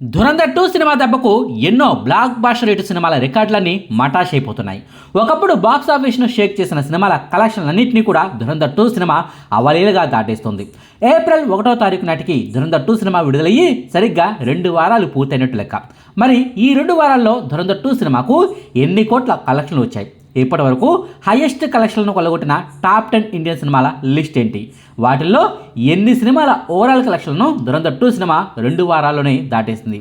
Dhurandhar 2 cinema దెబ్బకు ఎన్నో black buster rate సినిమాల రికార్డులన్నీ మటాష్ అయిపోతున్నాయి. ఒకప్పుడు బాక్స్ ఆఫీస్ను షేక్ చేసిన సినిమాల కలెక్షన్లన్నింటినీ కూడా ధురంధర్ 2 సినిమా అవలీలగా దాటేస్తుంది. ఏప్రిల్ 1వ తారీఖు నాటికి ధురంధర్ 2 సినిమా విడుదలయ్యి సరిగ్గా 2 వారాలు పూర్తయినట్టు లెక్క. మరి ఈ 2 వారాల్లో ధురంధర్ 2 సినిమాకు ఎన్ని కోట్ల కలెక్షన్లు వచ్చాయి? ఇప్పటి వరకు హైయెస్ట్ కలెక్షన్లను కొలగొట్టిన టాప్ 10 ఇండియన్ సినిమాల లిస్ట్ ఏంటి? వాటిల్లో ఎన్ని సినిమాల ఓవరాల్ కలెక్షన్లను ధురంధర్ 2 సినిమా 2 వారాల్లోనే దాటేసింది?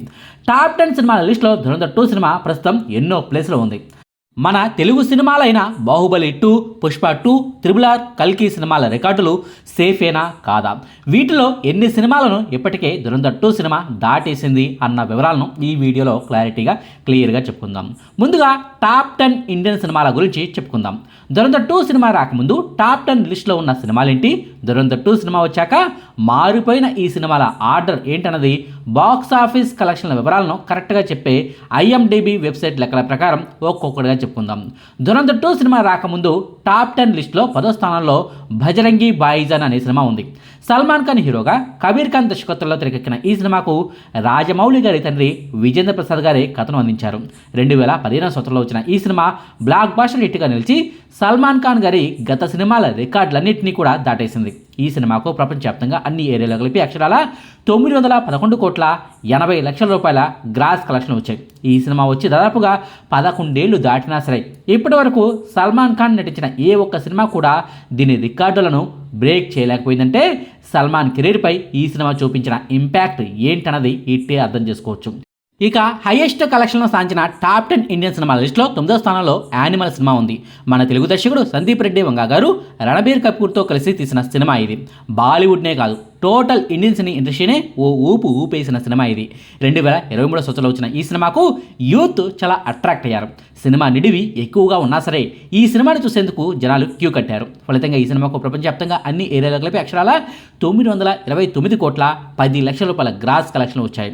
టాప్ 10 సినిమాల లిస్టులో ధురంధర్ 2 సినిమా ప్రస్తుతం ఎన్నో ప్లేస్లో ఉంది. మన తెలుగు సినిమాలైన బాహుబలి 2, పుష్ప 2, RRR, కల్కి సినిమాల రికార్డులు సేఫేనా కాదా? వీటిలో ఎన్ని సినిమాలను ఇప్పటికే ధురంధర్ 2 సినిమా దాటేసింది అన్న వివరాలను ఈ వీడియోలో క్లియర్గా చెప్పుకుందాం. ముందుగా టాప్ 10 ఇండియన్ సినిమాల గురించి చెప్పుకుందాం. ధురంధర్ 2 సినిమా రాకముందు టాప్ 10 లిస్టులో ఉన్న సినిమాలేంటి? ధురంధర్ 2 సినిమా వచ్చాక మారిపోయిన ఈ సినిమాల ఆర్డర్ ఏంటన్నది బాక్స్ ఆఫీస్ కలెక్షన్ల వివరాలను కరెక్ట్గా చెప్పే IMDb వెబ్సైట్ లెక్కల ప్రకారం ఒక్కొక్కటిగా చెప్పుకుందాం. ధురంధర్ 2 సినిమా రాకముందు టాప్ 10 లిస్టులో 10వ స్థానంలో భజరంగి భాయిజాన్ అనే సినిమా ఉంది. సల్మాన్ ఖాన్ హీరోగా కబీర్ ఖాన్ దర్శకత్వంలో తెరకెక్కిన ఈ సినిమాకు రాజమౌళి గారి తండ్రి విజేంద్ర ప్రసాద్ గారే కథను అందించారు. 2015 సంవత్సరంలో వచ్చిన ఈ సినిమా బ్లాక్ బాస్టర్ హిట్గా నిలిచి సల్మాన్ ఖాన్ గారి గత సినిమాల రికార్డులన్నింటినీ కూడా దాటేసింది. ఈ సినిమాకు ప్రపంచవ్యాప్తంగా అన్ని ఏరియాలో కలిపి అక్షరాల 911 కోట్ల 80 లక్షల రూపాయల గ్రాస్ కలెక్షన్ వచ్చాయి. ఈ సినిమా వచ్చి దాదాపుగా 11 ఏళ్లు దాటినా సరే ఇప్పటి వరకు సల్మాన్ ఖాన్ నటించిన ఏ ఒక్క సినిమా కూడా దీని రికార్డులను బ్రేక్ చేయలేకపోయిందంటే సల్మాన్ కెరీర్పై ఈ సినిమా చూపించిన ఇంపాక్ట్ ఏంటన్నది ఇట్టే అర్థం చేసుకోవచ్చు. ఇక హైయెస్ట్ కలెక్షన్లో సాధించిన టాప్ 10 ఇండియన్ సినిమాల లిస్టులో 9వ స్థానంలో యానిమల్ సినిమా ఉంది. మన తెలుగు దర్శకుడు సందీప్ రెడ్డి వంగ గారు రణబీర్ కపూర్తో కలిసి తీసిన సినిమా ఇది. బాలీవుడ్నే కాదు టోటల్ ఇండియన్ సినీ ఇండస్ట్రీనే ఓ ఊపేసిన సినిమా ఇది. 2023 సంవత్సరంలో వచ్చిన ఈ సినిమాకు యూత్ చాలా అట్రాక్ట్ అయ్యారు. సినిమా నిడివి ఎక్కువగా ఉన్నా సరే ఈ సినిమాని చూసేందుకు జనాలు క్యూ కట్టారు. ఫలితంగా ఈ సినిమాకు ప్రపంచవ్యాప్తంగా అన్ని ఏరియాలో కలిపి అక్షరాల 929 కోట్ల 10 లక్షల రూపాయల గ్రాస్ కలెక్షన్లు వచ్చాయి.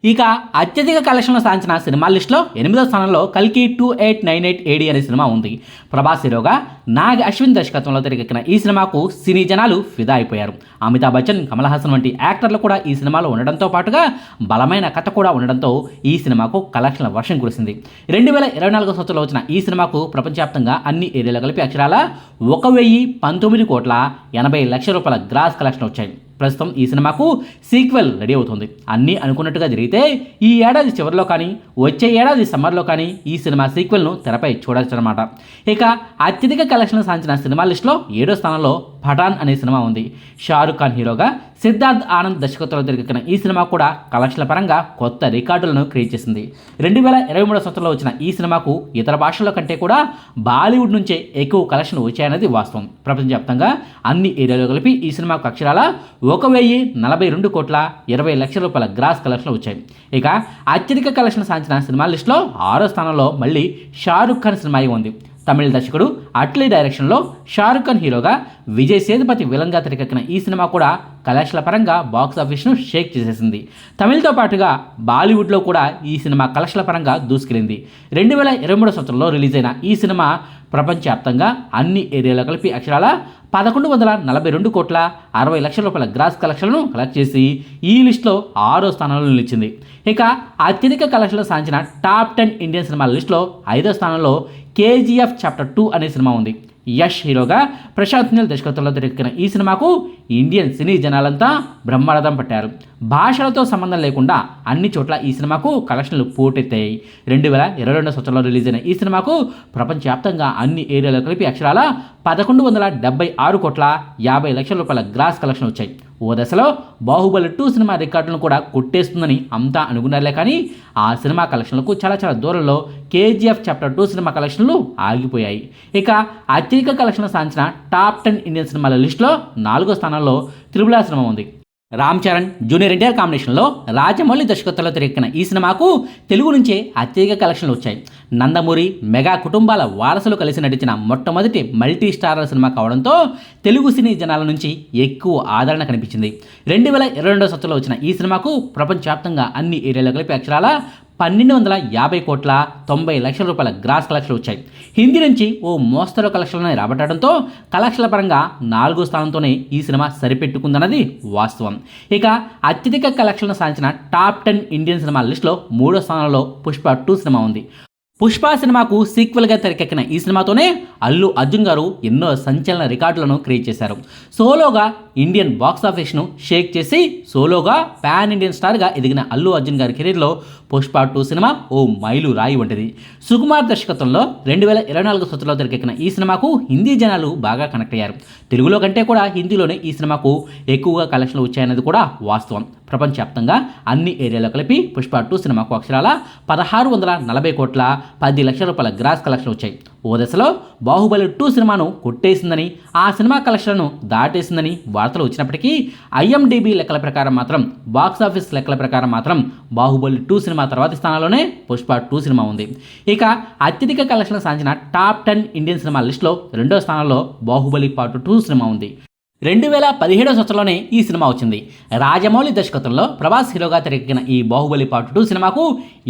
ఇక అత్యధిక కలెక్షన్లు సాధించిన సినిమా లిస్టులో 8వ స్థానంలో కల్కి 2898 AD అనే సినిమా ఉంది. ప్రభాస్ హీరోగా నాగ్ అశ్విన్ దర్శకత్వంలో తెరకెక్కిన ఈ సినిమాకు సినీ జనాలు ఫిదా అయిపోయారు. అమితాబ్ బచ్చన్, కమల్ హాసన్ వంటి యాక్టర్లు కూడా ఈ సినిమాలో ఉండడంతో పాటుగా బలమైన కథ కూడా ఉండడంతో ఈ సినిమాకు కలెక్షన్ల వర్షం కురిసింది. 2024 సంవత్సరంలో వచ్చిన ఈ సినిమాకు ప్రపంచవ్యాప్తంగా అన్ని ఏరియాలో కలిపి అక్షరాల 1019 కోట్ల 80 లక్షల రూపాయల గ్రాస్ కలెక్షన్ వచ్చాయి. ప్రస్తుతం ఈ సినిమాకు సీక్వెల్ రెడీ అవుతుంది. అన్నీ అనుకున్నట్టుగా జరిగితే ఈ ఏడాది చివరిలో కానీ వచ్చే ఏడాది సమ్మర్లో కానీ ఈ సినిమా సీక్వెల్ను తెరపై చూడొచ్చన్నమాట. ఇక అత్యధిక కలెక్షన్లు సాధించిన సినిమా లిస్టులో 7వ స్థానంలో పఠాన్ అనే సినిమా ఉంది. షారుఖ్ ఖాన్ హీరోగా సిద్ధార్థ్ ఆనంద్ దర్శకత్వంలో తెరకెక్కిన ఈ సినిమా కూడా కలెక్షన్ల పరంగా కొత్త రికార్డులను క్రియేట్ చేసింది. 2023 సంవత్సరంలో వచ్చిన ఈ సినిమాకు ఇతర భాషల కంటే కూడా బాలీవుడ్ నుంచే ఎక్కువ కలెక్షన్లు వచ్చాయనేది వాస్తవం. ప్రపంచవ్యాప్తంగా అన్ని ఏరియాలో కలిపి ఈ సినిమాకు అక్షరాల 1042 కోట్ల 20 లక్షల రూపాయల గ్రాస్ కలెక్షన్లు వచ్చాయి. ఇక అత్యధిక కలెక్షన్ సాధించిన సినిమా లిస్టులో 6వ స్థానంలో మళ్ళీ షారుఖ్ ఖాన్ సినిమా ఉంది. తమిళ దర్శకుడు అట్లీ డైరెక్షన్లో షారుఖ్ ఖాన్ హీరోగా విజయ్ సేతుపతి విలన్గా తెరకెక్కిన ఈ సినిమా కూడా కలెక్షన్ల పరంగా బాక్స్ ఆఫీస్ను షేక్ చేసేసింది. తమిళ్తో పాటుగా బాలీవుడ్లో కూడా ఈ సినిమా కలెక్షన్ల పరంగా దూసుకెళ్ళింది. 2023 సంవత్సరంలో రిలీజ్ అయిన ఈ సినిమా ప్రపంచవ్యాప్తంగా అన్ని ఏరియాలో కలిపి అక్షరాల 1142 కోట్ల 60 లక్షల రూపాయల గ్రాస్ కలెక్షన్లను కలెక్ట్ చేసి ఈ లిస్టులో 6వ స్థానంలో నిలిచింది. ఇక అత్యధిక కలెక్షన్లు సాధించిన టాప్ 10 ఇండియన్ సినిమాల లిస్టులో 5వ స్థానంలో KGF చాప్టర్ 2 అనే సినిమా ఉంది. యష్ హీరోగా ప్రశాంత్ నీల్ దర్శకత్వంలో తెరకెక్కిన ఈ సినిమాకు ఇండియన్ సినీ జనాలంతా బ్రహ్మరథం పట్టారు. భాషలతో సంబంధం లేకుండా అన్ని చోట్ల ఈ సినిమాకు కలెక్షన్లు పోటెత్తాయి. 2022 సంవత్సరంలో రిలీజ్ అయిన ఈ సినిమాకు ప్రపంచవ్యాప్తంగా అన్ని ఏరియాలో కలిపి అక్షరాల 1176 కోట్ల 50 లక్షల రూపాయల గ్రాస్ కలెక్షన్ వచ్చాయి. ఓ దశలో బాహుబలి 2 సినిమా రికార్డులను కూడా కొట్టేస్తుందని అంతా అనుకున్నారులే కానీ ఆ సినిమా కలెక్షన్లకు చాలా దూరంలో KGF చాప్టర్ 2 సినిమా కలెక్షన్లు ఆగిపోయాయి. ఇక అత్యధిక కలెక్షన్లు సాధించిన టాప్ 10 ఇండియన్ సినిమాల లిస్టులో 4వ స్థానంలో RRR సినిమా ఉంది. రామ్ చరణ్ జూనియర్ ఎన్టీఆర్ కాంబినేషన్లో రాజమౌళి దర్శకత్వంలో తెరకెక్కిన ఈ సినిమాకు తెలుగు నుంచే అత్యధిక కలెక్షన్లు వచ్చాయి. నందమూరి మెగా కుటుంబాల వారసులు కలిసి నటించిన మొట్టమొదటి మల్టీ స్టారర్ సినిమా కావడంతో తెలుగు సినీ జనాల నుంచి ఎక్కువ ఆదరణ కనిపించింది. 2022 సంవత్సరంలో వచ్చిన ఈ సినిమాకు ప్రపంచవ్యాప్తంగా అన్ని ఏరియాలో కలిపి అక్షరాల ₹1250,90,00,000 గ్రాస్ కలెక్షన్లు వచ్చాయి. హిందీ నుంచి ఓ మోస్తరు కలెక్షన్లను రాబట్టడంతో కలెక్షన్ల పరంగా 4వ స్థానంతోనే ఈ సినిమా సరిపెట్టుకుందన్నది వాస్తవం. ఇక అత్యధిక కలెక్షన్లు సాధించిన టాప్ 10 ఇండియన్ సినిమాల లిస్టులో 3వ స్థానంలో పుష్ప 2 సినిమా ఉంది. పుష్ప సినిమాకు సీక్వెల్గా తెరకెక్కిన ఈ సినిమాతోనే అల్లు అర్జున్ గారు ఎన్నో సంచలన రికార్డులను క్రియేట్ చేశారు. సోలోగా ఇండియన్ బాక్స్ ఆఫీస్ను షేక్ చేసి సోలోగా పాన్ ఇండియన్ స్టార్గా ఎదిగిన అల్లు అర్జున్ గారి కెరీర్లో పుష్ప 2 సినిమా ఓ మైలు రాయి వంటిది. సుకుమార్ దర్శకత్వంలో 2024 సంవత్సరంలో తెరకెక్కిన ఈ సినిమాకు హిందీ జనాలు బాగా కనెక్ట్ అయ్యారు. తెలుగులో కంటే కూడా హిందీలోనే ఈ సినిమాకు ఎక్కువగా కలెక్షన్లు వచ్చాయన్నది కూడా వాస్తవం. ప్రపంచవ్యాప్తంగా అన్ని ఏరియాలో కలిపి పుష్ప 2 సినిమాకు అక్షరాల ₹640,10,00,000 గ్రాస్ కలెక్షన్ వచ్చాయి. ఓ దశలో బాహుబలి 2 సినిమాను కొట్టేసిందని, ఆ సినిమా కలెక్షన్లను దాటేసిందని వార్తలు వచ్చినప్పటికీ IMDb లెక్కల ప్రకారం మాత్రం, బాక్సాఫీస్ లెక్కల ప్రకారం మాత్రం బాహుబలి 2 సినిమా తర్వాతి స్థానంలోనే పుష్ప 2 సినిమా ఉంది. ఇక అత్యధిక కలెక్షన్లు సాధించిన టాప్ 10 ఇండియన్ సినిమాల లిస్టులో 2వ స్థానంలో బాహుబలి పార్ట్ 2 సినిమా ఉంది. 2017 సంవత్సరంలోనే ఈ సినిమా వచ్చింది. రాజమౌళి దర్శకత్వంలో ప్రభాస్ హీరోగా తెరకెక్కిన ఈ బాహుబలి పార్ట్ 2 సినిమాకు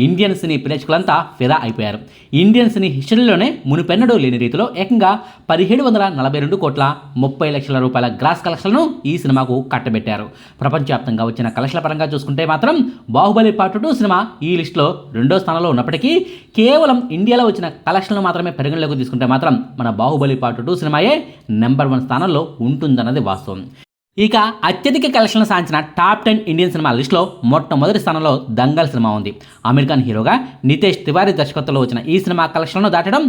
ఇండియన్ సినీ ప్రేక్షకులంతా ఫిదా అయిపోయారు. ఇండియన్ సినీ హిస్టరీలోనే మునుపెన్నడూ లేని రీతిలో ఏకంగా ₹1742,30,00,000 గ్రాస్ కలెక్షన్లను ఈ సినిమాకు కట్టబెట్టారు. ప్రపంచవ్యాప్తంగా వచ్చిన కలెక్షన్ల పరంగా చూసుకుంటే మాత్రం బాహుబలి పార్ట్ 2 సినిమా ఈ లిస్టులో 2వ స్థానంలో ఉన్నప్పటికీ కేవలం ఇండియాలో వచ్చిన కలెక్షన్లు మాత్రమే పరిగణలోకి తీసుకుంటే మాత్రం మన బాహుబలి పార్ట్ 2 సినిమాయే నెంబర్ 1 స్థానంలో ఉంటుందన్నది వాస్తవం. ఇక అత్యధిక కలెక్షన్లు సాధించిన టాప్ 10 ఇండియన్ సినిమా లిస్టులో మొట్టమొదటి స్థానంలో దంగల్ సినిమా ఉంది. అమెరికన్ హీరోగా నితేష్ తివారీ దర్శకత్వంలో వచ్చిన ఈ సినిమా కలెక్షన్లను దాటడం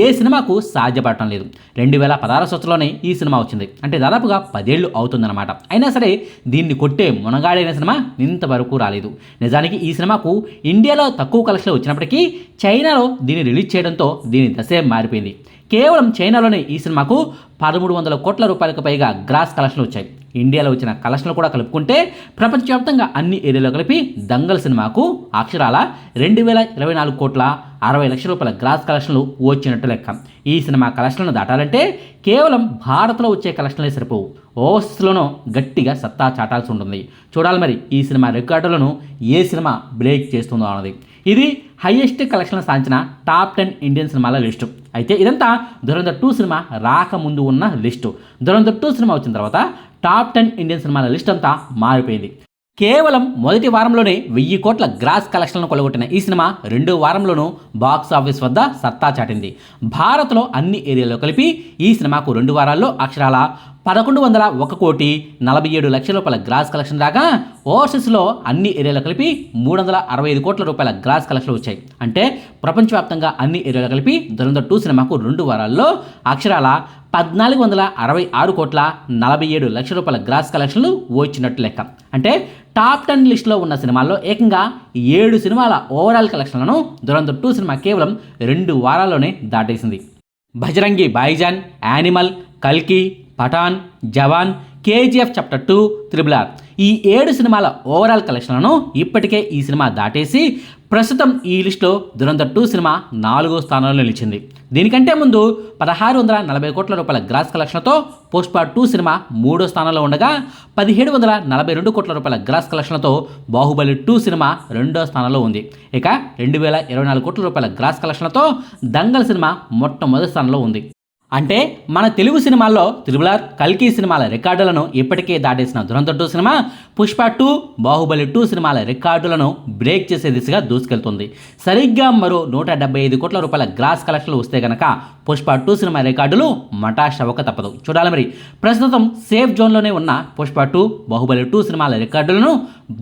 ఏ సినిమాకు సాధ్యపడటం లేదు. 2016 సంవత్సరంలోనే ఈ సినిమా వచ్చింది. అంటే దాదాపుగా 10 ఏళ్ళు అవుతుందన్నమాట. అయినా సరే దీన్ని కొట్టే మునగాడైన సినిమా ఇంతవరకు రాలేదు. నిజానికి ఈ సినిమాకు ఇండియాలో తక్కువ కలెక్షన్లు వచ్చినప్పటికీ చైనాలో దీన్ని రిలీజ్ చేయడంతో దీని దశే మారిపోయింది. కేవలం చైనాలోనే ఈ సినిమాకు ₹1,300 కోట్ల పైగా గ్రాస్ కలెక్షన్లు వచ్చాయి. ఇండియాలో వచ్చిన కలెక్షన్లు కూడా కలుపుకుంటే ప్రపంచవ్యాప్తంగా అన్ని ఏరియాలో కలిపి దంగల్ సినిమాకు అక్షరాల ₹2,024,60,00,000 గ్రాస్ కలెక్షన్లు వచ్చినట్టు లెక్క. ఈ సినిమా కలెక్షన్లను దాటాలంటే కేవలం భారత్లో వచ్చే కలెక్షన్లే సరిపోవు. ఓవర్సీస్లోనూ గట్టిగా సత్తా చాటాల్సి ఉంటుంది. చూడాలి మరి ఈ సినిమా రికార్డులను ఏ సినిమా బ్రేక్ చేస్తుందో అన్నది. ఇది హైయెస్ట్ కలెక్షన్ సాధించిన టాప్ 10 ఇండియన్ సినిమాల లిస్టు. అయితే ఇదంతా ధురంధర్ 2 సినిమా రాకముందు ఉన్న లిస్టు. ధురంధర్ 2 సినిమా వచ్చిన తర్వాత టాప్ 10 ఇండియన్ సినిమాల లిస్ట్ అంతా మారిపోయింది. కేవలం మొదటి వారంలోనే 1,000 కోట్ల గ్రాస్ కలెక్షన్లను కొలగొట్టిన ఈ సినిమా 2వ వారంలోనూ బాక్స్ ఆఫీస్ వద్ద సత్తా చాటింది. భారత్లో అన్ని ఏరియాలో కలిపి ఈ సినిమాకు 2 వారాల్లో అక్షరాల ₹1,147,00,000 గ్రాస్ కలెక్షన్ రాగా ఓవర్సీస్లో అన్ని ఏరియాలో కలిపి ₹365 కోట్ల గ్రాస్ కలెక్షన్లు వచ్చాయి. అంటే ప్రపంచవ్యాప్తంగా అన్ని ఏరియాలో కలిపి ధురంధర్ 2 సినిమాకు 2 వారాల్లో అక్షరాల ₹1,463,47,00,000 గ్రాస్ కలెక్షన్లు వచ్చినట్టు లెక్క. అంటే టాప్ 10 లిస్టులో ఉన్న సినిమాల్లో ఏకంగా 7 సినిమాల ఓవరాల్ కలెక్షన్లను ధురంధర్ 2 సినిమా కేవలం 2 వారాల్లోనే దాటేసింది. బజరంగి భాయిజాన్, యానిమల్, కల్కి, పఠాన్, జవాన్, KGF చాప్టర్ 2, RRR ఈ 7 సినిమాల ఓవరాల్ కలెక్షన్లను ఇప్పటికే ఈ సినిమా దాటేసి ప్రస్తుతం ఈ లిస్టులో ధురంధర్ 2 సినిమా 4వ స్థానంలో నిలిచింది. దీనికంటే ముందు ₹1,640 కోట్ల గ్రాస్ కలెక్షన్లతో పుష్ప 2 సినిమా 3వ స్థానంలో ఉండగా ₹1,742 కోట్ల గ్రాస్ కలెక్షన్లతో బాహుబలి 2 సినిమా 2వ స్థానంలో ఉంది. ఇక ₹2,024 కోట్ల గ్రాస్ కలెక్షన్లతో దంగల్ సినిమా మొట్టమొదటి స్థానంలో ఉంది. అంటే మన తెలుగు సినిమాల్లో RRR, కల్కి సినిమాల రికార్డులను ఇప్పటికే దాటేసిన ధురంధర్ 2 సినిమా పుష్ప 2, బాహుబలి 2 సినిమాల రికార్డులను బ్రేక్ చేసే దిశగా దూసుకెళ్తుంది. సరిగ్గా మరో ₹175 కోట్ల గ్రాస్ కలెక్షన్లు వస్తే గనక పుష్ప 2 సినిమా రికార్డులు మటాష్ అవ్వక తప్పదు. చూడాలి మరి ప్రస్తుతం సేఫ్ జోన్లోనే ఉన్న పుష్ప 2, బాహుబలి 2 సినిమాల రికార్డులను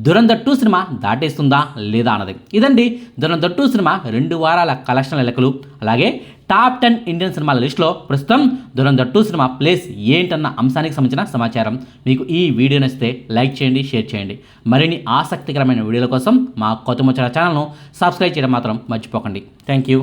ధురంధర్ 2 సినిమా దాటేస్తుందా లేదా అన్నది. ఇదండి ధురంధర్ 2 సినిమా 2 వారాల కలెక్షన్ల లెక్కలు. అలాగే టాప్ 10 ఇండియన్ సినిమాల లిస్టులో ప్రస్తుతం ధురంధర్ 2 సినిమా ప్లేస్ ఏంటన్న అంశానికి సంబంధించిన సమాచారం. మీకు ఈ వీడియో నచ్చితే లైక్ చేయండి, షేర్ చేయండి. మరిన్ని ఆసక్తికరమైన వీడియోల కోసం మా కొత్త ముచ్చట ఛానల్ను సబ్స్క్రైబ్ చేయడం మాత్రం మర్చిపోకండి. Thank you.